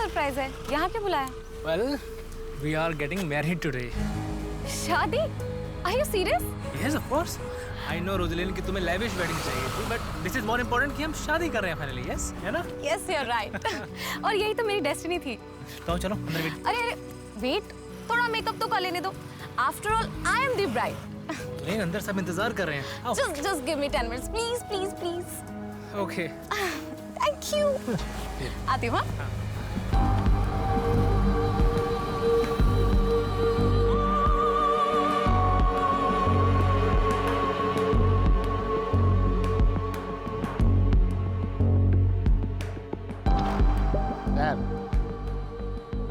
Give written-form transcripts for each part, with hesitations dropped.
Surprise है? यहाँ क्यों बुलाया? Well, we are getting married today. शादी? Are you serious? Yes, of course. I know Roslyn कि तुम्हें lavish wedding चाहिए थी, but this is more important कि हम शादी कर रहे हैं finally, yes, है ना? Yes, you're right. और यही तो मेरी डेस्टिनी थी। तो चलो अंदर वेट। अरे वेट, थोड़ा मेकअप तो कर लेने दो। After all, I am the bride. नहीं, अंदर सब इंतजार कर रहे हैं। आओ। Just give me 10 minutes, please, please, please. Okay. Thank you. आती हूँ हाँ?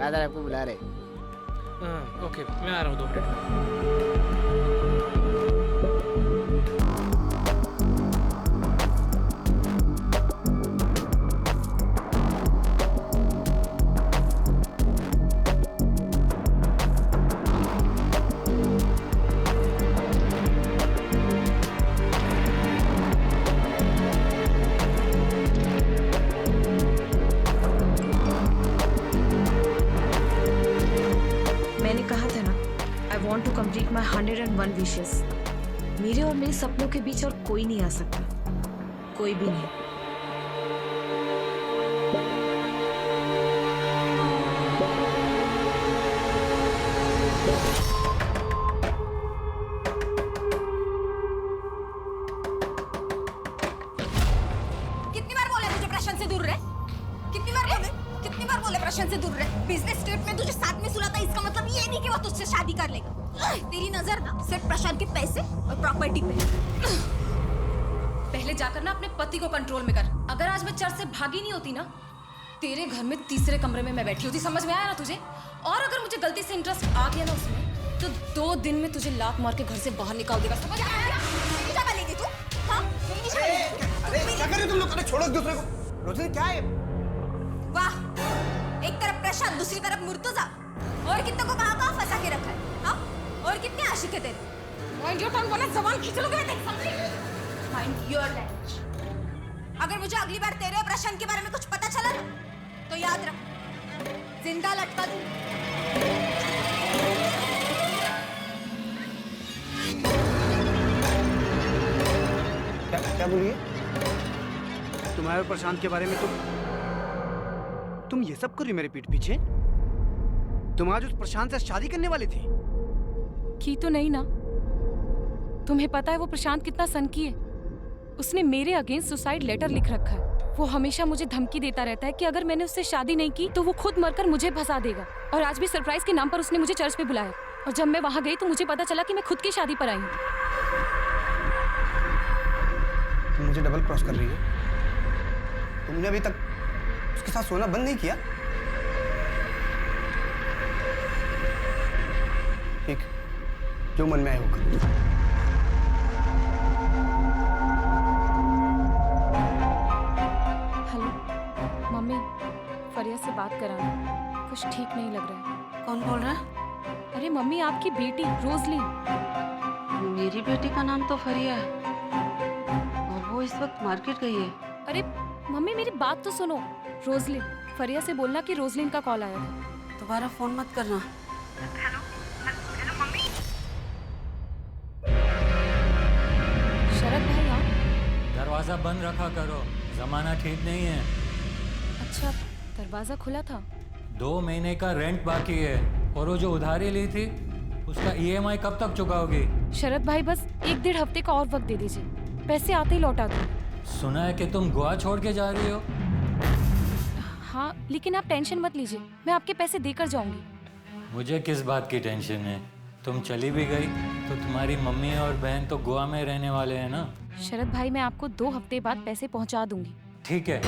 फादर आपको बुला रहे। ओके, मैं आ रहा हूँ 2 मिनट। मैंने कहा था ना, I want to complete my 101 wishes. मेरे और मेरे सपनों के बीच और कोई नहीं आ सकता, कोई भी नहीं। कितनी बार बोले तुझे प्रशांत से दूर रहे? कितनी बार बोले प्रशांत से दूर रहे? बिजनेस ट्रिप में तुझे साथ में सुना था, इसका मतलब ये नहीं कि वो तुझसे शादी कर लेगा। तेरी नजर ना सिर्फ प्रशांत के पैसे और प्रॉपर्टी पे। पहले जाकर ना अपने पति को कंट्रोल में कर। अगर आज मैं चर्च से भागी नहीं होती ना, तेरे घर में तीसरे कमरे में मैं बैठी होती। समझ में आया ना तुझे? और अगर मुझे गलती से इंटरेस्ट आ गया ना उसमें, तो 2 दिन में तुझे लात मार के घर से बाहर निकाल देगा। समझ में आया? मेरी जगह लेगी तू? हाँ? मेरी जगह लेगी तू? अरे क्या कर रहे हो तुम लोग? अरे छोड़ो एक दूसरे को। रोज़लिन क्या है? वाह, एक तरफ प्रशांत, दूसरी तरफ मुर्तजा। और कितने को कहाँ फंसा के रखा है? हाँ? और कितने आशिक है तेरे? माइंड योर टंग, वरना जबान खींच लोगे मैं तेरी। समझी? Mind your language. अगर मुझे अगली बार तेरे और प्रशांत के बारे में कुछ पता चला ना, तो याद रख, जिंदा लटका दूं। क्या बोलिए? तुम्हारे प्रशांत के बारे में तुम ये सब कर रही हो मेरे पीठ पीछे? तुम आज उस प्रशांत से शादी करने वाले थे? की तो नहीं ना? तुम्हें पता है वो प्रशांत कितना सनकी है? उसने मेरे अगेंस्ट सुसाइड लेटर लिख रखा है। वो हमेशा मुझे धमकी देता रहता है कि अगर मैंने उससे शादी नहीं की तो वो खुद मरकर मुझे फंसा देगा। और आज भी सरप्राइज के नाम पर उसने मुझे चर्च पे बुलाया, और जब मैं वहां गई तो मुझे पता चला कि मैं खुद की शादी पर आई हूँ। तुम मुझे डबल क्रॉस कर रही हो? तुमने अभी तक उसके साथ सोना बंद नहीं किया? ठीक, जो मन में आए वो कर। हेलो मम्मी, फरिया से बात कराना, कुछ ठीक नहीं लग रहा है। कौन बोल रहा है? अरे मम्मी, आपकी बेटी रोजलिन। मेरी बेटी का नाम तो फरिया है और वो इस वक्त मार्केट गई है। अरे मम्मी, मेरी बात तो सुनो। रोजलिन, फरिया से बोलना कि रोजलिन का कॉल आया था। दोबारा फोन मत करना। शरद भाई आप? दरवाजा बंद रखा करो, जमाना ठीक नहीं है। अच्छा, दरवाजा खुला था। 2 महीने का रेंट बाकी है, और वो जो उधारी ली थी उसका EMI कब तक चुकाओगी? शरद भाई, बस 1-1.5 हफ्ते का और वक्त दे दीजिए, पैसे आते ही लौटा दो। सुना है कि तुम गोवा छोड़ के जा रही हो। हाँ, लेकिन आप टेंशन मत लीजिए, मैं आपके पैसे देकर जाऊंगी। मुझे किस बात की टेंशन है? तुम चली भी गई तो तुम्हारी मम्मी और बहन तो गोवा में रहने वाले हैं ना। शरद भाई, मैं आपको 2 हफ्ते बाद पैसे पहुंचा दूंगी। ठीक है।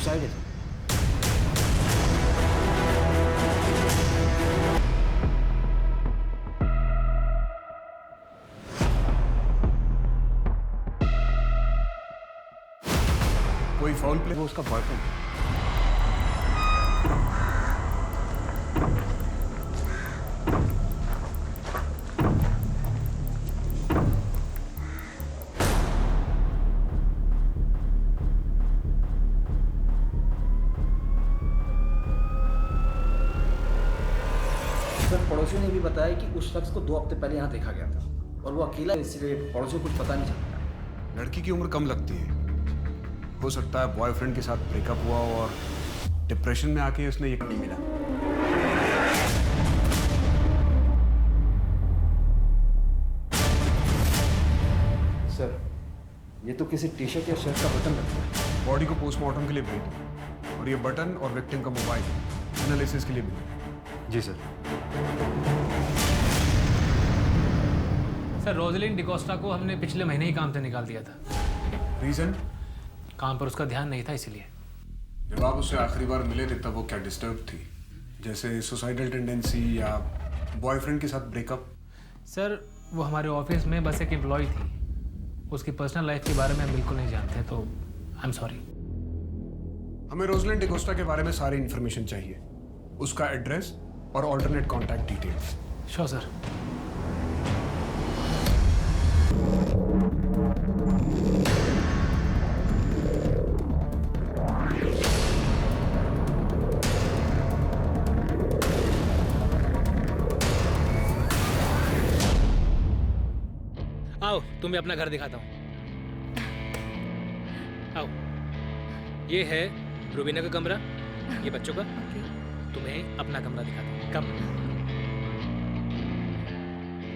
सुसाइड है। कोई फाउल प्ले? वो उसका बॉयफ्रेंड। सर पड़ोसियों ने भी बताया कि उस शख्स को 2 हफ्ते पहले यहाँ देखा गया था और वो अकेला, इसलिए पड़ोसियों को कुछ पता नहीं चलता। लड़की की उम्र कम लगती है, हो सकता है बॉयफ्रेंड के साथ ब्रेकअप हुआ और डिप्रेशन में आके उसने ये नहीं मिला। सर ये तो किसी टी शर्ट या शर्ट का बटन लगता है। बॉडी को पोस्टमार्टम के लिए भेज दो और ये बटन और विक्टिम का मोबाइल एनालिसिस के लिए भेजो। जी सर। सर रोजलिन डिकोस्टा को हमने पिछले महीने ही काम से निकाल दिया था। रीजन? काम पर उसका ध्यान नहीं था इसलिए। जब आप उससे आखिरी बार मिले थे तब वो क्या डिस्टर्ब थी, जैसे सुसाइडल टेंडेंसी या बॉयफ्रेंड के साथ ब्रेकअप? सर वो हमारे ऑफिस में बस एक एम्प्लॉय थी, उसकी पर्सनल लाइफ के बारे में हम बिल्कुल नहीं जानते, तो आई एम सॉरी। हमें रोजलिन डिकोस्टा के बारे में सारी इन्फॉर्मेशन चाहिए, उसका एड्रेस और alternate contact details. Sure sir. आओ तुम्हें अपना घर दिखाता हूँ। आओ, ये है रूबीना का कमरा, ये बच्चों का। तुम्हें अपना कमरा दिखाता हूँ। कम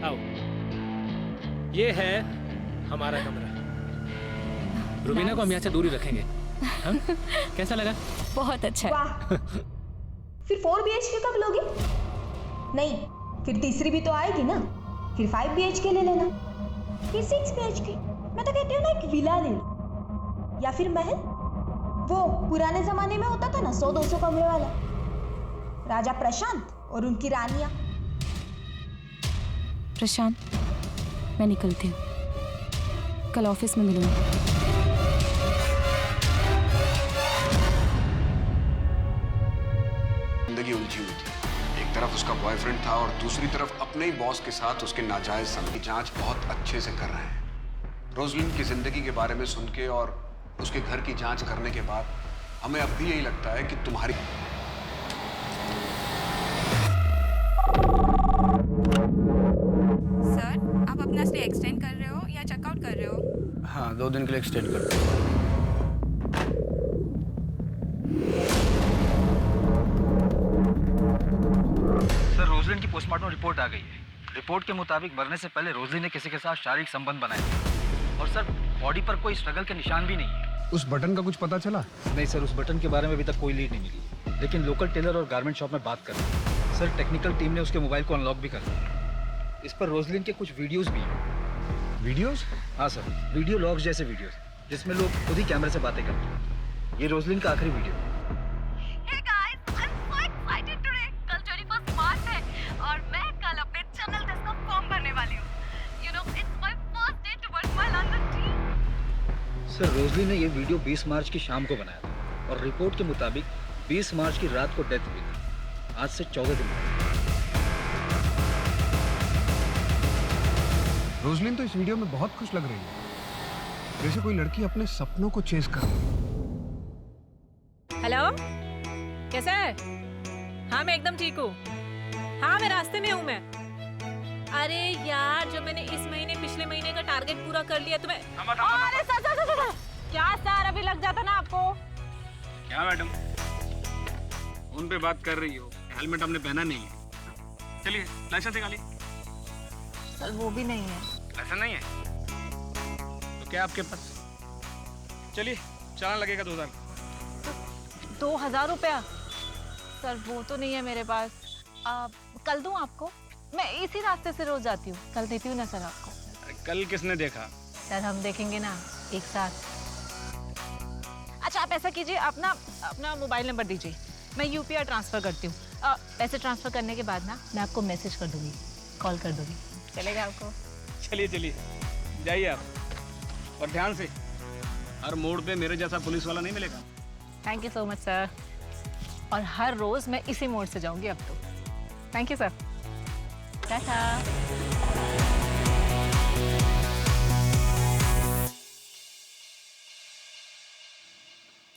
आओ, ये है हमारा कमरा। रूबीना को हम यहाँ से दूर ही रखेंगे। हाँ? कैसा लगा? बहुत अच्छा। वाह। फिर 4 BHK कब लोगे? नहीं, फिर तीसरी भी तो आएगी ना। फिर 5 BHK ले लेना, फिर 6 BHK। मैं तो कहती हूँ ना, एक विला ले लो या फिर महल। वो पुराने जमाने में होता था ना 100-200 कमरे वाला, राजा प्रशांत और उनकी रानियां। प्रशांत, मैं निकलती हूँ, कल ऑफिस में मिलूंगी। जिंदगी उलझी हुई थी, एक तरफ उसका बॉयफ्रेंड था और दूसरी तरफ अपने ही बॉस के साथ उसके नाजायज संबंध की जांच बहुत अच्छे से कर रहे हैं। रोजलिन की जिंदगी के बारे में सुन के और उसके घर की जांच करने के बाद हमें अब भी यही लगता है कि तुम्हारी सर, आप अपना स्टे एक्सटेंड कर रहे हो या चेकआउट कर रहे हो? हाँ, 2 दिन के लिए एक्सटेंड कर दो। सर रोजलिन की पोस्टमार्टम रिपोर्ट आ गई है। रिपोर्ट के मुताबिक मरने से पहले रोजलिन ने किसी के साथ शारीरिक संबंध बनाए और सर बॉडी पर कोई स्ट्रगल के निशान भी नहीं है। उस बटन का कुछ पता चला? नहीं सर, उस बटन के बारे में अभी तक कोई लीड नहीं मिली, लेकिन लोकल टेलर और गारमेंट शॉप में बात कर रहे हैं। सर टेक्निकल टीम ने उसके मोबाइल को अनलॉक भी कर लिया। इस पर रोजलिन के कुछ वीडियोस भी हैं। वीडियोस? हाँ सर, वीडियो लॉग्स जैसे वीडियोस जिसमें लोग खुद ही कैमरे से बातें करते हैं। ये रोजलिन का आखिरी वीडियो है। Hey guys, I'm so excited today. कल 21 मार्च है और मैं कल अपने चैनल टेस्ट का फॉर्म भरने वाली हूँ। You know, it's my first day towards my London team. Sir Roslyn ने ये वीडियो 20 मार्च की शाम को बनाया था और रिपोर्ट के मुताबिक 20 मार्च की रात को डेथ हुई थी। आज से 14 दिन पहले। रोजलिन तो इस वीडियो में बहुत खुश लग रही है, जैसे कोई लड़की अपने सपनों को चेस कर रही है। हेलो, कैसा है? हाँ मैं एकदम ठीक हूँ। हाँ मैं रास्ते में हूँ मैं। अरे यार, जो मैंने इस महीने पिछले महीने का टारगेट पूरा कर लिया तो मैं अरे सर क्या सर, अभी लग जाता ना आपको। क्या मैडम, फोन पे बात कर रही हो, हेलमेट हमने पहना नहीं है। चलिए लाइसेंस निकालिए। सर वो भी नहीं है। लाइसेंस नहीं है तो क्या आपके पास? चलिए चालान लगेगा 2000। 2000 रुपया? सर वो तो नहीं है मेरे पास। कल दूं आपको? मैं इसी रास्ते से रोज आती हूँ, कल देती हूँ ना सर आपको। कल किसने देखा? सर हम देखेंगे ना एक साथ। अच्छा आप ऐसा कीजिए, अपना अपना मोबाइल नंबर दीजिए, मैं यूपीआई ट्रांसफ़र करती हूँ। पैसे ट्रांसफ़र करने के बाद ना मैं आपको मैसेज कर दूँगी, कॉल कर दूँगी, चलेगा आपको? चलिए चलिए जाइए आप, और ध्यान से, हर मोड़ पे मेरे जैसा पुलिस वाला नहीं मिलेगा। Thank you so much sir. और हर रोज़ मैं इसी मोड़ से जाऊँगी अब तो। Thank you sir. टाटा।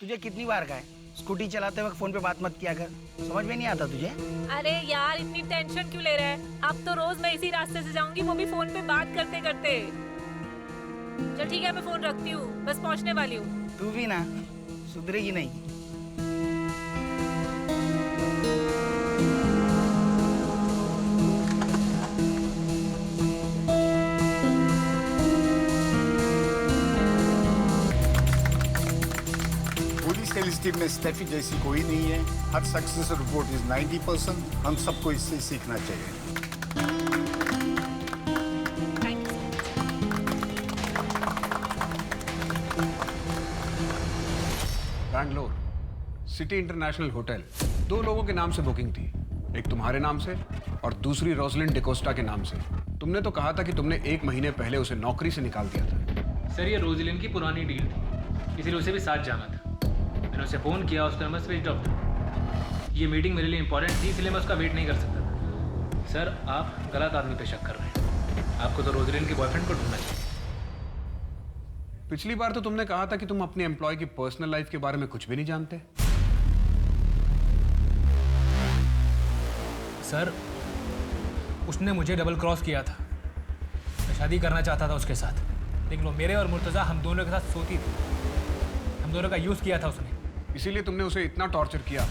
तुझे कितनी बार कहा है स्कूटी चलाते वक्त फोन पे बात मत किया कर, समझ में नहीं आता तुझे? अरे यार इतनी टेंशन क्यों ले रहा है? अब तो रोज मैं इसी रास्ते से जाऊंगी, वो भी फोन पे बात करते करते। चल ठीक है, मैं फोन रखती हूँ, बस पहुँचने वाली हूँ। तू भी ना सुधरेगी नहीं। पुलिस टीम में स्टेफी जैसी कोई नहीं है। हर सक्सेस रिपोर्ट इज 90%। हम सबको इससे सीखना चाहिए। बैंगलोर सिटी इंटरनेशनल होटल, 2 लोगों के नाम से बुकिंग थी, एक तुम्हारे नाम से और दूसरी रोजलिन डिकोस्टा के नाम से। तुमने तो कहा था कि तुमने 1 महीने पहले उसे नौकरी से निकाल दिया था। सर ये रोजलिन की पुरानी डील थी, इसीलिए उसे भी साथ जाना था। मैंने उसे फ़ोन किया, उसका नंबर स्विच ऑफ था। ये मीटिंग मेरे लिए इंपॉर्टेंट थी, इसलिए मैं उसका वेट नहीं कर सकता था। सर आप गलत आदमी पे शक कर रहे हैं, आपको तो रोजलिन के बॉयफ्रेंड को ढूंढना चाहिए। पिछली बार तो तुमने कहा था कि तुम अपने एम्प्लॉय की पर्सनल लाइफ के बारे में कुछ भी नहीं जानते। सर उसने मुझे डबल क्रॉस किया था, मैं शादी करना चाहता था उसके साथ, लेकिन वो मेरे और मुर्तज़ा हम दोनों के साथ सोती थी, हम दोनों का यूज़ किया था उसने। इसीलिए तुमने उसे इतना टॉर्चर किया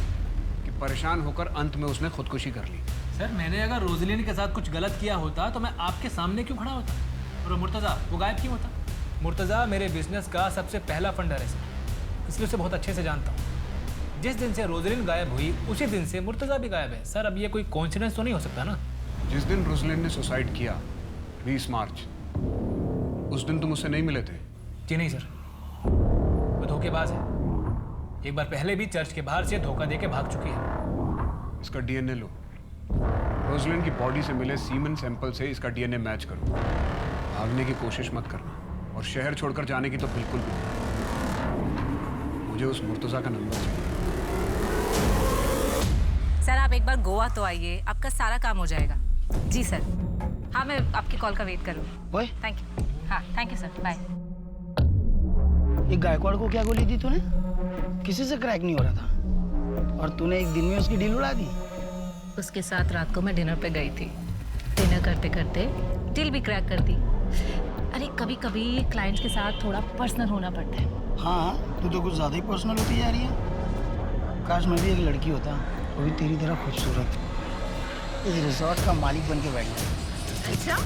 कि परेशान होकर अंत में उसने खुदकुशी कर ली। सर मैंने अगर रोजलिन के साथ कुछ गलत किया होता तो मैं आपके सामने क्यों खड़ा होता, और मुर्तज़ा वो गायब क्यों होता? मुर्तज़ा मेरे बिजनेस का सबसे पहला फंडर है सर, इसलिए उसे बहुत अच्छे से जानता हूँ। जिस दिन से रोजलिन गायब हुई उसी दिन से मुर्तज़ा भी गायब है। सर अब ये कोई कोइंसिडेंस तो नहीं हो सकता ना? जिस दिन रोजलिन ने सुसाइड किया 20 मार्च, उस दिन तुम उससे नहीं मिले थे? जी नहीं सर, वो धोखेबाज है। एक बार पहले भी चर्च के बाहर से धोखा देके भाग चुकी है। इसका डीएनए लो, रोजलिन की बॉडी से मिले सीमेन सैंपल से इसका डीएनए मैच करो। भागने की कोशिश मत करना, और शहर छोड़कर जाने की तो बिल्कुल भी नहीं। मुझे उस मुर्तज़ा का नंबर चाहिए। सर आप एक बार गोवा तो आइए, आपका सारा काम हो जाएगा। जी सर, हाँ मैं आपकी कॉल का वेट करूँगी। Thank you. हाँ थैंक यू सर, बाय। ये गायकवाड़ को क्या गोली दी तूने? किसी से क्रैक नहीं हो रहा था, और तूने एक दिन में उसकी डील उड़ा दी। उसके साथ रात को मैं डिनर पे गई थी, डिनर करते करते डील भी क्रैक कर दी। अरे कभी कभी क्लाइंट्स के साथ थोड़ा पर्सनल होना पड़ता है। हाँ तू तो कुछ ज़्यादा ही पर्सनल होती जा रही है। काश मैं भी एक लड़की होता, वो भी तेरी तरह खूबसूरत, इस रिजॉर्ट का मालिक बन के बैठ गया। अच्छा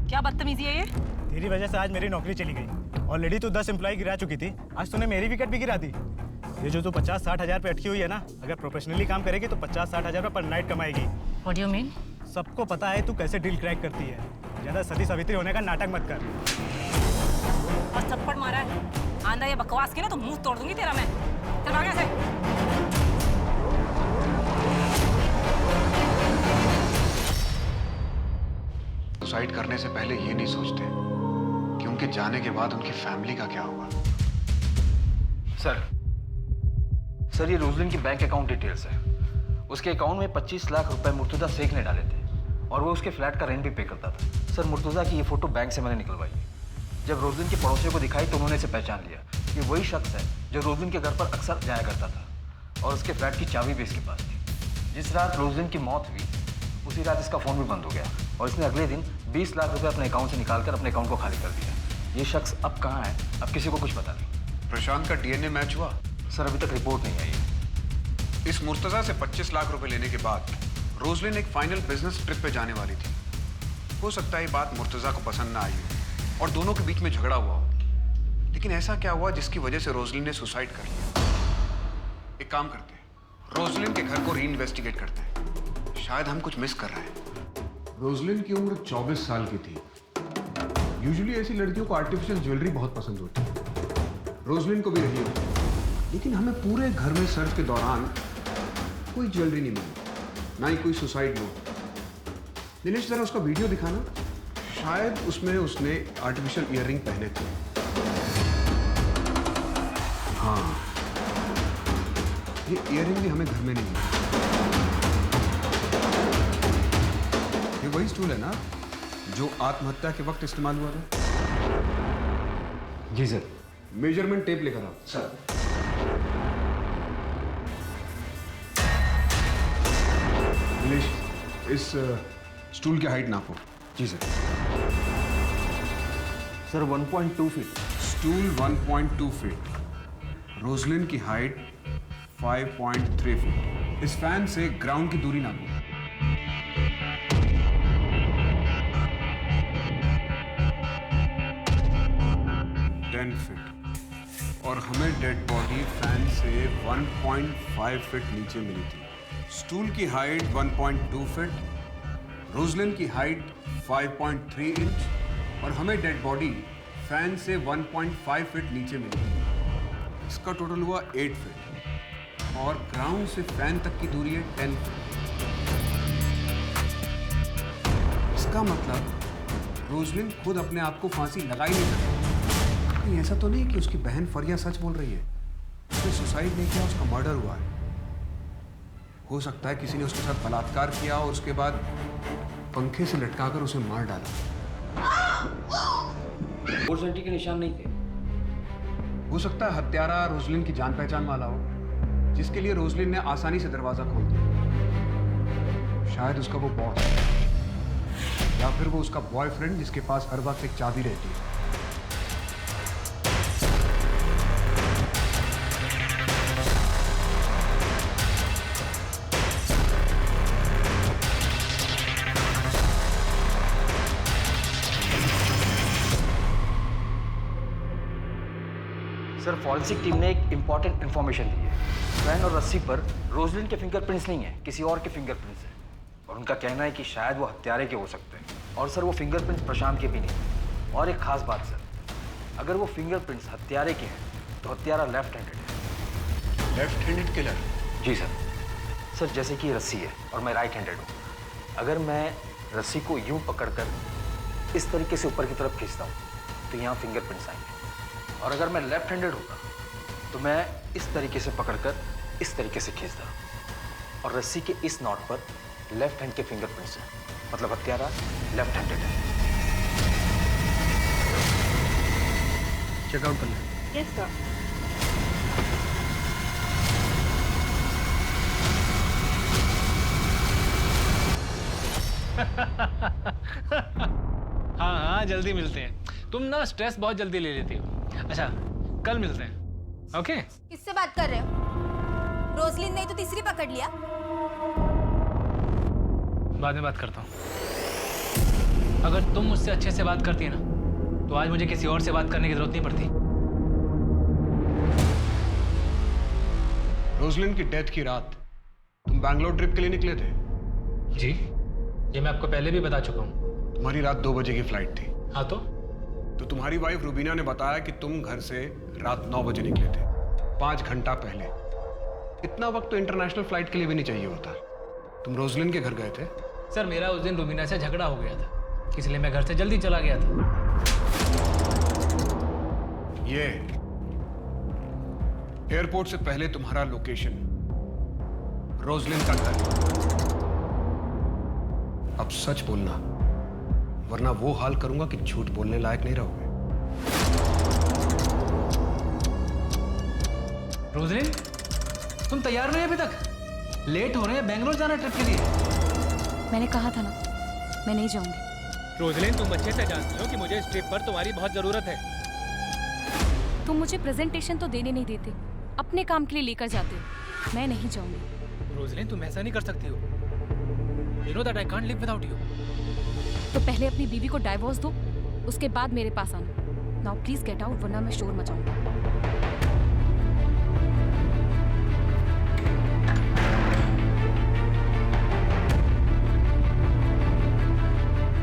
क्या बदतमीजी है ये? तेरी वजह से आज मेरी नौकरी चली गई। ऑलरेडी तू 10 एम्प्लॉय गिरा चुकी थी, आज तूने मेरी विकेट भी गिरा दी। ये जो तू 50-60 हज़ार पे अटकी हुई है ना, अगर प्रोफेशनली काम करेगी तो 50-60 हज़ार पर night कमाएगी। What do you mean? सबको पता है तू कैसे डील क्रैक करती है। ज़्यादा सती सावित्री होने का नाटक मत कर। और थप्पड़ मारा है, आंधा ये बकवास की ना तो मुंह तोड़ दूंगी तेरा मैं। चल भाग यहाँ से। सुसाइड करने से पहले ये नहीं सोचते कि उनके जाने के बाद उनकी फैमिली का क्या होगा। सर ये रोजलिन की बैंक अकाउंट डिटेल्स है। उसके अकाउंट में 25 लाख रुपए मुर्तज़ा शेख ने डाले थे, और वो उसके फ्लैट का रेंट भी पे करता था। सर मुर्तज़ा की ये फोटो बैंक से मैंने निकलवाई है। जब रोजलिन के पड़ोसियों को दिखाई तो उन्होंने इसे पहचान लिया। ये वही शख्स है जो रोजलिन के घर पर अक्सर जाया करता था, और उसके फ्लैट की चाबी भी इसके पास थी। जिस रात रोजलिन की मौत हुई उसी रात इसका फ़ोन भी बंद हो गया, और इसने अगले दिन 20 लाख रुपए अपने अकाउंट से निकालकर अपने अकाउंट को खाली कर दिया। ये शख्स अब कहाँ है, अब किसी को कुछ पता नहीं। प्रशांत का डीएनए मैच हुआ? सर अभी तक रिपोर्ट नहीं आई है। इस मुर्तज़ा से 25 लाख रुपए लेने के बाद रोजलिन एक फाइनल बिजनेस ट्रिप पे जाने वाली थी। हो सकता है ये बात मुर्तज़ा को पसंद ना आई हो और दोनों के बीच में झगड़ा हुआ हो, लेकिन ऐसा क्या हुआ जिसकी वजह से रोजलिन ने सुसाइड कर लिया? एक काम करते हैं, रोजलिन के घर को री इन्वेस्टिगेट करते हैं, शायद हम कुछ मिस कर रहे हैं। रोजलिन की उम्र 24 साल की थी। यूजुअली ऐसी लड़कियों को आर्टिफिशियल ज्वेलरी बहुत पसंद होती है। रोजलिन को भी नहीं होती, लेकिन हमें पूरे घर में सर्च के दौरान कोई ज्वेलरी नहीं मिली, ना ही कोई सुसाइड नोट। दिनेश जरा उसका वीडियो दिखाना, शायद उसमें उसने आर्टिफिशियल ईयररिंग पहने थे। हाँ, ये ईयररिंग भी हमें घर में नहीं मिली। ये वही स्टूल है ना जो आत्महत्या के वक्त इस्तेमाल हुआ था? जी सर। मेजरमेंट टेप लेकर आओ। सर। दिनेश, इस स्टूल की हाइट नापो। जी sir. Sir 1.2 feet. Stool 1.2 feet, Roslin की हाइट 5.3 फीट। इस फैन से ग्राउंड की दूरी नापो। फीट। और हमें डेड बॉडी फैन से 1.5 फीट नीचे मिली थी। स्टूल की हाइट 1.2 फीट, रोजलिन की हाइट 5.3 इंच और हमें डेड बॉडी फैन से 1.5 फीट नीचे मिली थी। इसका टोटल हुआ 8 फीट और ग्राउंड से फैन तक की दूरी है 10 फीट। इसका मतलब रोजलिन खुद अपने आप को फांसी लगा ही नहीं सकती। ऐसा तो नहीं कि उसकी बहन फरिया सच बोल रही है, उसने सुसाइड नहीं किया, उसका मर्डर हुआ है। हो सकता है किसी ने उसके साथ बलात्कार किया और उसके बाद पंखे से लटकाकर उसे मार डाला। सेंटी के निशान नहीं थे। हो सकता है हत्यारा रोजलिन की जान पहचान वाला हो, जिसके लिए रोजलिन ने आसानी से दरवाजा खोल दिया। शायद उसका वो बॉस या फिर वो उसका बॉयफ्रेंड जिसके पास हर वक्त एक चाबी रहती है। सर फॉरेंसिक टीम ने एक इंपॉर्टेंट इन्फॉर्मेशन दी है। फैन और रस्सी पर रोजलिन के फिंगरप्रिंट्स नहीं है, किसी और के फिंगरप्रिंट्स हैं और उनका कहना है कि शायद वो हत्यारे के हो सकते हैं। और सर वो फिंगरप्रिंट्स प्रशांत के भी नहीं। और एक खास बात सर, अगर वो फिंगरप्रिंट्स हत्यारे के हैं तो हत्यारा लेफ्ट हैंडेड है। Left handed killer? जी सर। सर जैसे कि रस्सी है और मैं राइट हैंडेड हूँ, अगर मैं रस्सी को यूं पकड़कर इस तरीके से ऊपर की तरफ खींचता हूँ तो यहाँ फिंगरप्रिंट्स आएंगे, और अगर मैं लेफ्ट हैंडेड होता तो मैं इस तरीके से पकड़कर इस तरीके से खींचता और रस्सी के इस नॉट पर लेफ्ट हैंड के फिंगरप्रिंट्स हैं, मतलब हत्यारा लेफ्ट हैंडेड है। चेकआउट कर लें। Yes sir. हाँ हाँ, जल्दी मिलते हैं। तुम ना स्ट्रेस बहुत जल्दी ले लेती हो। अच्छा, कल मिलते हैं। ओके? किससे बात कर रहे हो? रोजलिन ने तो तीसरी पकड़ लिया। बाद में बात करता हूँ। अगर तुम मुझसे अच्छे से बात करती है ना, तो आज मुझे किसी और से बात करने की जरूरत नहीं पड़ती। रोजलिन की डेथ की रात तुम बैंगलोर ट्रिप के लिए निकले थे? जी, ये मैं आपको पहले भी बता चुका हूँ। तुम्हारी रात 2 बजे की फ्लाइट थी। हाँ तो तुम्हारी वाइफ रूबीना ने बताया कि तुम घर से रात 9 बजे निकले थे, 5 घंटा पहले। इतना वक्त तो इंटरनेशनल फ्लाइट के लिए भी नहीं चाहिए होता। तुम रोजलिन के घर गए थे? सर, मेरा उस दिन रूबीना से झगड़ा हो गया था, इसलिए मैं घर से जल्दी चला गया था। ये एयरपोर्ट से पहले तुम्हारा लोकेशन रोजलिन का घर। अब सच बोलना, वरना वो हाल करूंगा कि झूठ बोलने लायक नहीं रहोगे। रोजलिन, तुम तैयार नहीं अभी तक? लेट हो रहे हैं बेंगलोर जाना ट्रिप के लिए। मैंने कहा था ना, मैं नहीं जाऊंगी। रोजलिन, तुम अच्छे से जानती हो कि मुझे इस ट्रिप पर तुम्हारी बहुत जरूरत है। तुम मुझे प्रेजेंटेशन तो देने नहीं देते, अपने काम के लिए लेकर जाते हो। मैं नहीं जाऊंगी। रोजलिन, तुम ऐसा नहीं कर सकती हो। You know that I can't live without you. तो पहले अपनी बीवी को डाइवोर्स दो, उसके बाद मेरे पास आना। नाउ प्लीज गेट आउट, वरना मैं शोर मचाऊंगा।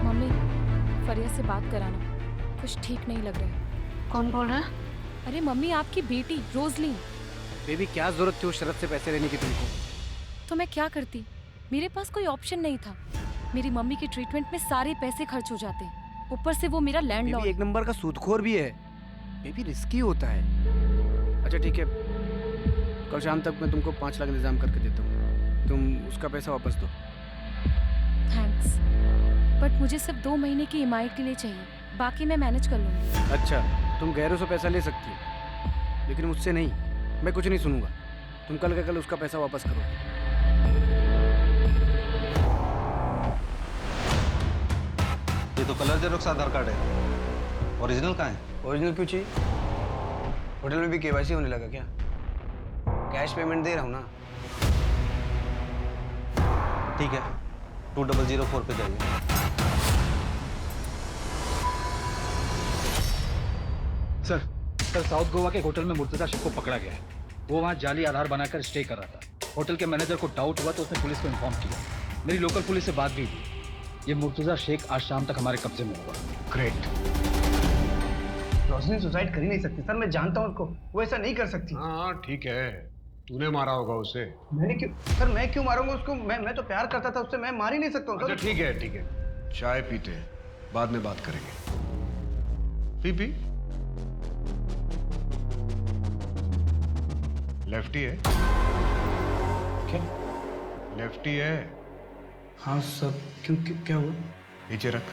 मम्मी, फरिया से बात कराना, कुछ ठीक नहीं लग रहा है। कौन बोल रहा है? अरे मम्मी, आपकी बेटी रोजलिन। बेबी क्या जरूरत थी उस शरत से पैसे लेने की तुमको? तो मैं क्या करती? मेरे पास कोई ऑप्शन नहीं था। मेरी मम्मी के ट्रीटमेंट में सारे पैसे खर्च हो जाते, ऊपर से वो मेरा लैंडलॉर्ड। एक नंबर का सूदखोर भी है बेबी, रिस्की होता है। अच्छा ठीक है, कल शाम तक मैं तुमको 5 लाख इंतजाम करके देता हूँ, तुम उसका पैसा वापस दो। थैंक्स, बट मुझे सिर्फ 2 महीने की ईएमआई के लिए चाहिए, बाकी मैं मैनेज कर लूँगी। अच्छा, तुम गैरों से पैसा ले सकती हो, लेकिन मुझसे नहीं। मैं कुछ नहीं सुनूंगा। तुम कल का कल उसका पैसा वापस करो। ये तो कलर जेरोक्स आधार कार्ड है, ओरिजिनल कहाँ है? ओरिजिनल क्यों चाहिए? होटल में भी केवाईसी होने लगा क्या? कैश पेमेंट दे रहा हूँ ना। ठीक है, 2004 पे जाइए। सर साउथ गोवा के होटल में मुर्तजा शेख को पकड़ा गया है। वो वहाँ जाली आधार बनाकर स्टे कर रहा था। होटल के मैनेजर को डाउट हुआ तो उसने पुलिस को इन्फॉर्म किया। मेरी लोकल पुलिस से बात भी हुई। ये मुर्तजा शेख आज शाम तक हमारे कब्जे में होगा। ग्रेट। रोशनी सुसाइड कर ही नहीं सकती सर, मैं जानता हूँ उसको, वो ऐसा नहीं कर सकती। हाँ ठीक है, तूने मारा होगा उसे। मैंने क्यों सर, मैं क्यों मारूंगा उसको? मैं तो प्यार करता था उससे, मैं मार ही नहीं सकता हूँ। अच्छा ठीक है ठीक है, चाय पीते हैं, बाद में बात करेंगे। पी लेफ्टी है क्या? लेफ्टी है। हाँ सर, क्यों क्या हुआ? नीचे रख,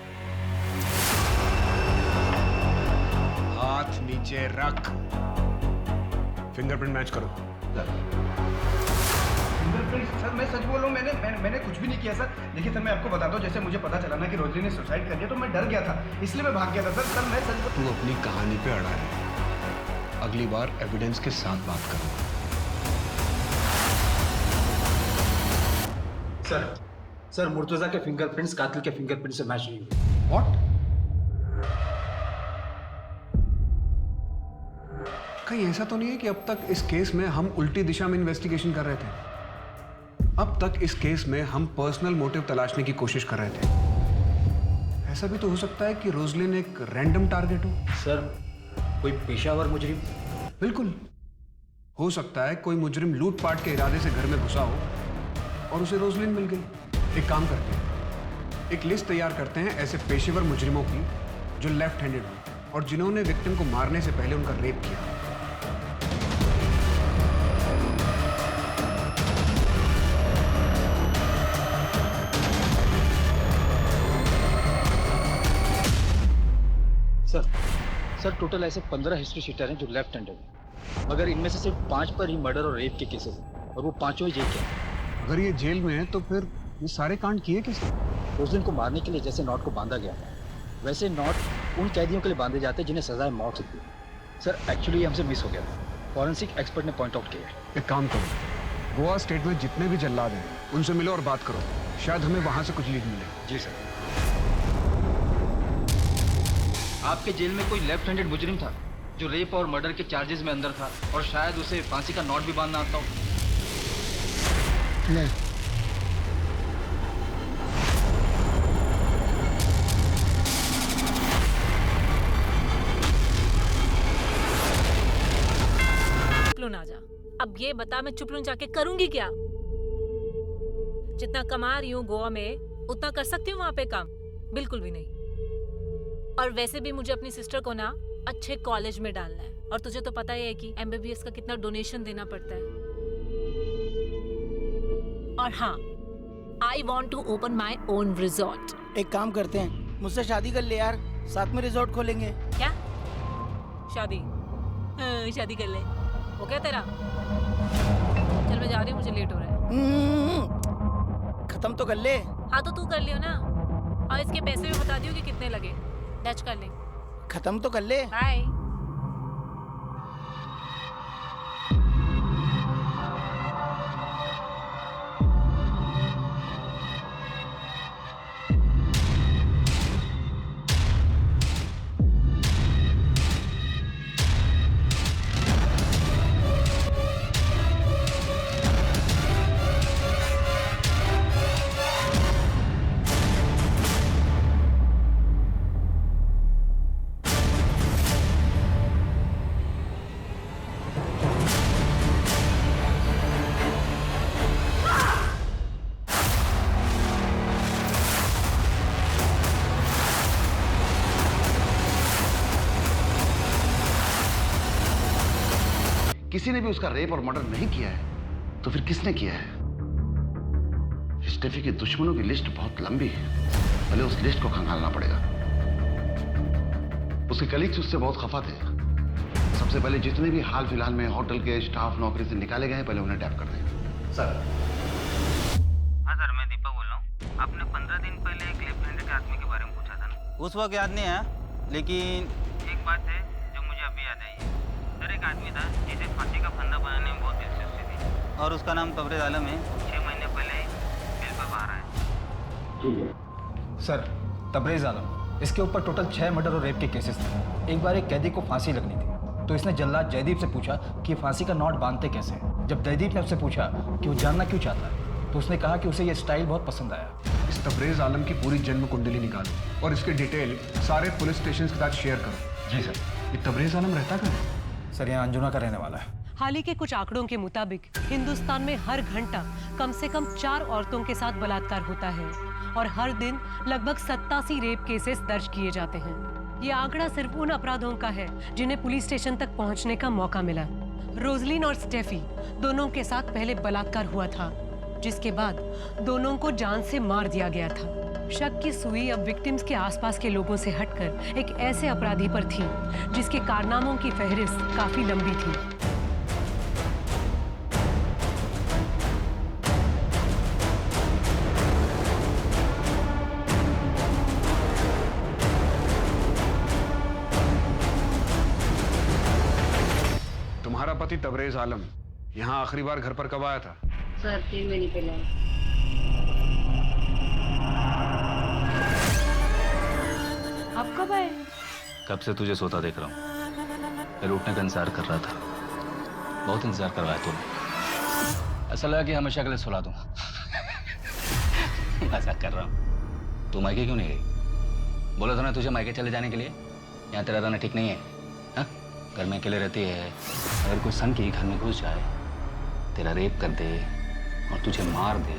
हाथ नीचे रख। फिंगरप्रिंट मैच करो। फिंगरप्रिंट सर, मैं सच बोल रहा हूँ, मैंने कुछ भी नहीं किया सर। देखिए सर, मैं आपको बता दूं, जैसे मुझे पता चला ना कि रोजली ने सुसाइड कर लिया तो मैं डर गया था, इसलिए मैं भाग गया था सर। मैं सच तू अपनी कहानी पे अड़ा है, अगली बार एविडेंस के साथ बात करो। सर मुर्तजा के फिंगरप्रिंट्स कातिल के फिंगरप्रिंट से मैच नहीं हुए। व्हाट? कहीं ऐसा तो नहीं है कि अब तक इस केस में हम उल्टी दिशा में इन्वेस्टिगेशन कर रहे थे? अब तक इस केस में हम पर्सनल मोटिव तलाशने की कोशिश कर रहे थे। ऐसा भी तो हो सकता है कि रोजलिन एक रैंडम टारगेट हो। सर कोई पेशावर मुजरिम? बिल्कुल हो सकता है कोई मुजरिम लूटपाट के इरादे से घर में घुसा हो और उसे रोजलिन मिल गई। एक काम करते हैं, एक लिस्ट तैयार करते हैं ऐसे पेशेवर मुजरिमों की जो लेफ्ट हैंडेड हो और जिन्होंने विक्टिम को मारने से पहले उनका रेप किया। सर टोटल ऐसे 15 हिस्ट्री शीटर हैं जो लेफ्ट हैंडेड हैं, मगर इनमें से सिर्फ 5 पर ही मर्डर और रेप के केसेस हैं और वो 5 ही जेल के हैं। अगर ये जेल में है तो फिर ये सारे कांड किए किसने? रोजलिन को मारने के लिए जैसे नॉट को बांधा गया था, वैसे नॉट उन कैदियों के लिए बांधे जाते हैं जिन्हें सजाए मौत होती है। सर एक्चुअली हमसे मिस हो गया था, फॉरेंसिक एक्सपर्ट ने पॉइंट आउट किया है। एक काम करो, गोवा स्टेट में जितने भी जल्लाद हैं उनसे मिलो और बात करो, शायद हमें वहां से कुछ लीड मिले। जी सर। आपके जेल में कोई लेफ्ट हैंडेड मुजरिम था जो रेप और मर्डर के चार्जेस में अंदर था और शायद उसे फांसी का नॉट भी बांधना आता हो? नहीं। चुपलून आ जा। अब ये बता, मैं चुपलून जाके करूंगी क्या? जितना कमा रही हूँ गोवा में उतना कर सकती हूँ वहां पे काम? बिल्कुल भी नहीं। और वैसे भी मुझे अपनी सिस्टर को ना अच्छे कॉलेज में डालना है, और तुझे तो पता ही है कि MBBS का कितना डोनेशन देना पड़ता है। और हाँ, I want to open my own resort. एक काम करते हैं, मुझसे शादी कर ले यार, साथ में रिजॉर्ट खोलेंगे। क्या शादी? हाँ, शादी कर ले, हो गया तेरा? चल मैं जा रही हूँ, मुझे लेट हो रहा है। खत्म तो कर ले। हाँ तो तू कर लियो ना, और इसके पैसे भी बता दियो कि कितने लगे। डच कर ले। खत्म तो कर ले। बाय। किसी ने भी उसका रेप और मर्डर नहीं किया है तो फिर किसने किया है? स्टेफी के दुश्मनों की लिस्ट बहुत लंबी है, पहले उस लिस्ट को खंगालना पड़ेगा। उसके कलीग्स उससे बहुत खफा थे। सबसे पहले जितने भी हाल फिलहाल में होटल के स्टाफ नौकरी से निकाले गए पहले उन्हें टैप कर दें। सर। हाँ सर, मैं दीपक बोल रहा हूँ। आपने 15 दिन पहले एक लेफ्ट हैंडेड आदमी के बारे में पूछा था ना? उस वक्त याद नहीं है, लेकिन एक बात है जो मुझे अभी याद आई है। सर, एक आदमी था जिसे फांसी का फंदा बनाने में बहुत दिलचस्पी थी और उसका नाम तबरेज आलम है। 6 महीने पहले जेल पर बाहर आया। ठीक है सर, तबरेज आलम, इसके ऊपर टोटल 6 मर्डर और रेप के केसेस थे। एक बार एक कैदी को फांसी लगनी थी तो इसने जल्लाद जयदीप से पूछा कि फांसी का नॉट बांधते कैसे हैं। जब जयदीप ने उससे पूछा कि वो जानना क्यों चाहता है तो उसने कहा कि उसे ये स्टाइल बहुत पसंद आया। इस तबरेज आलम की पूरी जन्म कुंडली निकालो और इसके डिटेल सारे पुलिस स्टेशन के साथ शेयर करो। जी सर। ये तबरेज आलम रहता कहाँ है? सर, यहाँ अंजुना का रहने वाला है। हाल ही के कुछ आंकड़ों के मुताबिक हिंदुस्तान में हर घंटा कम से कम 4 औरतों के साथ बलात्कार होता है और हर दिन लगभग 87 रेप केसेस दर्ज किए जाते हैं। ये आंकड़ा सिर्फ उन अपराधों का है जिन्हें पुलिस स्टेशन तक पहुंचने का मौका मिला। रोजलिन और स्टेफी दोनों के साथ पहले बलात्कार हुआ था, जिसके बाद दोनों को जान से मार दिया गया था। शक की सुई अब विक्टिम्स के आसपास के लोगों से हटकर एक ऐसे अपराधी पर थी जिसके कारनामों की फहरिस्त काफी लंबी थी। तुम्हारा पति तबरेज आलम यहाँ आखिरी बार घर पर कब आया था? सर 3 महीने पहले। आप कब आए? कब से तुझे सोता देख रहा हूँ। फिर उठने का इंतजार कर रहा था। बहुत इंतजार करवाया तूने। ऐसा लगा कि हमेशा के लिए सुला दूंगा। मजाक कर रहा हूँ। तू मायके क्यों नहीं गई? बोला था ना तुझे मायके चले जाने के लिए। यहाँ तेरा रहना ठीक नहीं है। हाँ? घर में अकेले रहती है। अगर कोई सन की घर में घुस जाए, तेरा रेप कर दे और तुझे मार दे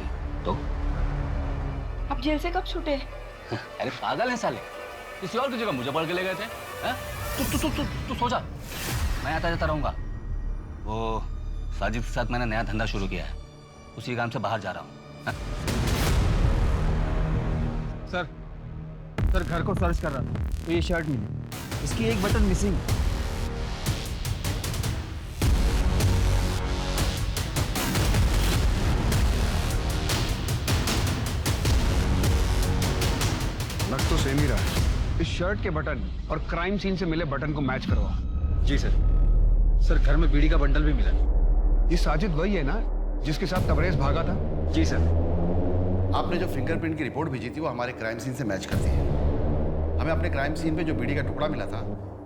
तो? आप जेल से कब छूटे? अरे पागल है साले, किसी और की जगह मुझे पकड़ के ले गए थे। तू सो जा, मैं आता जाता रहूंगा। वो साजिद के साथ मैंने नया धंधा शुरू किया है, उसी काम से बाहर जा रहा हूँ। सर घर को सर्च कर रहा था तो ये शर्ट मिली, इसकी एक बटन मिसिंग। लग तो सेम ही रहा है। इस शर्ट के बटन और क्राइम सीन से मिले बटन को मैच करवाओ। जी सर। सर, घर में बीड़ी का बंडल भी मिला। ये साजिद वही है ना जिसके साथ तबरेज भागा था? जी सर। आपने जो फिंगरप्रिंट की रिपोर्ट भेजी थी वो हमारे क्राइम सीन से मैच करती है। हमें अपने क्राइम सीन पे जो बीड़ी का टुकड़ा मिला था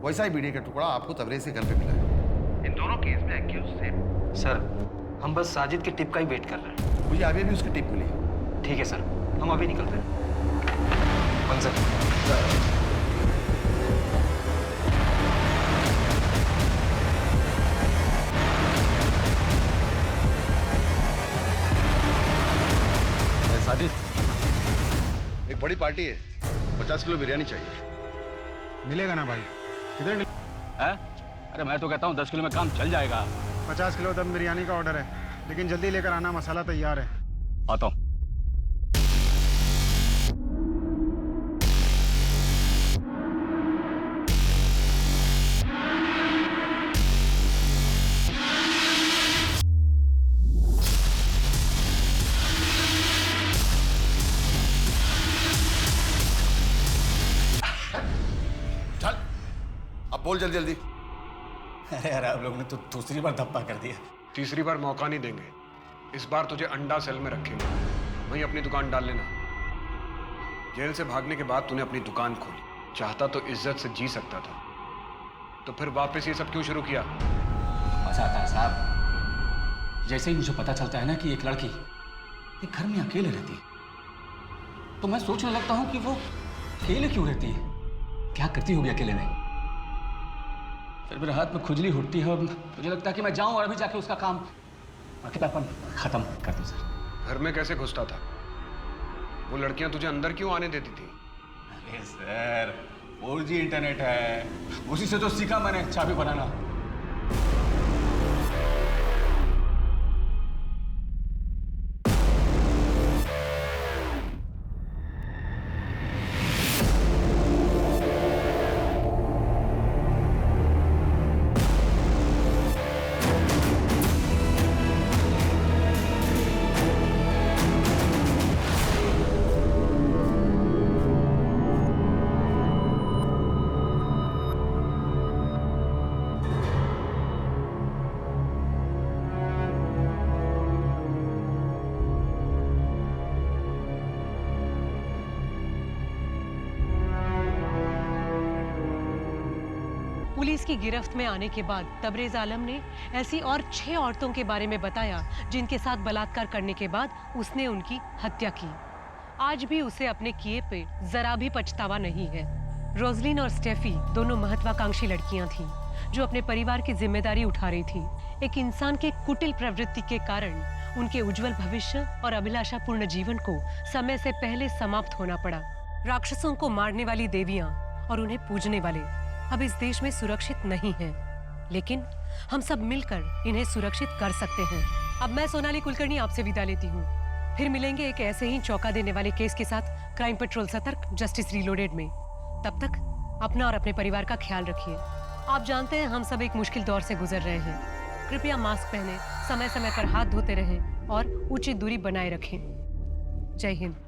वैसा ही बीड़ी का टुकड़ा आपको तबरेज के घर पे मिला है। इन दोनों केस में एक्यूज सेम। सर, हम बस साजिद के टिप का ही वेट कर रहे हैं। मुझे अभी भी उसकी टिप मिली। ठीक है सर, हम अभी निकलते हैं। सर। साजिद, एक बड़ी पार्टी है, 50 किलो बिरयानी चाहिए। मिलेगा ना भाई? किधर है? अरे मैं तो कहता हूँ 10 किलो में काम चल जाएगा। 50 किलो दम बिरयानी का ऑर्डर है, लेकिन जल्दी लेकर आना, मसाला तैयार है। आता हूँ। बोल जल्दी जल्दी। अरे यार, आप लोगों ने तो दूसरी बार धप्पा कर दिया। तीसरी बार मौका नहीं देंगे। इस बार तुझे अंडा सेल में रखेंगे, वहीं अपनी दुकान डाल लेना। जेल से भागने के बाद तूने अपनी दुकान खोली, चाहता तो इज्जत से जी सकता था, तो फिर वापस ये सब क्यों शुरू किया? मजा आता है साहब। जैसे ही मुझे पता चलता है ना कि एक लड़की एक घर में अकेले रहती है, तो मैं सोचने लगता हूँ कि वो अकेले क्यों रहती है, क्या करती होगी अकेले में। फिर मेरे हाथ में खुजली उठती है और मुझे लगता है कि मैं जाऊं और अभी जाके उसका काम अकेलापन खत्म कर दूं। सर, घर में कैसे घुसता था? वो लड़कियां तुझे अंदर क्यों आने देती थी? अरे सर, 4G इंटरनेट है, उसी से तो सीखा मैंने चाबी बनाना। की गिरफ्त में आने के बाद तबरेज आलम ने ऐसी और 6 औरतों के बारे में बताया जिनके साथ बलात्कार करने के बाद उसने उनकी हत्या की। आज भी उसे अपने किए पे जरा भी पछतावा नहीं है। रोजलिन और स्टेफी दोनों महत्वाकांक्षी लड़कियां थीं जो अपने परिवार की जिम्मेदारी उठा रही थी। एक इंसान के कुटिल प्रवृत्ति के कारण उनके उज्जवल भविष्य और अभिलाषापूर्ण जीवन को समय से पहले समाप्त होना पड़ा। राक्षसों को मारने वाली देवियां और उन्हें पूजने वाले अब इस देश में सुरक्षित नहीं हैं, लेकिन हम सब मिलकर इन्हें सुरक्षित कर सकते हैं। अब मैं सोनाली कुलकर्णी आपसे विदा लेती हूँ। फिर मिलेंगे एक ऐसे ही चौंका देने वाले केस के साथ क्राइम पेट्रोल सतर्क जस्टिस रीलोडेड में। तब तक अपना और अपने परिवार का ख्याल रखिए। आप जानते हैं हम सब एक मुश्किल दौर से गुजर रहे हैं। कृपया मास्क पहने, समय समय पर हाथ धोते रहें और उचित दूरी बनाए रखें। जय हिंद।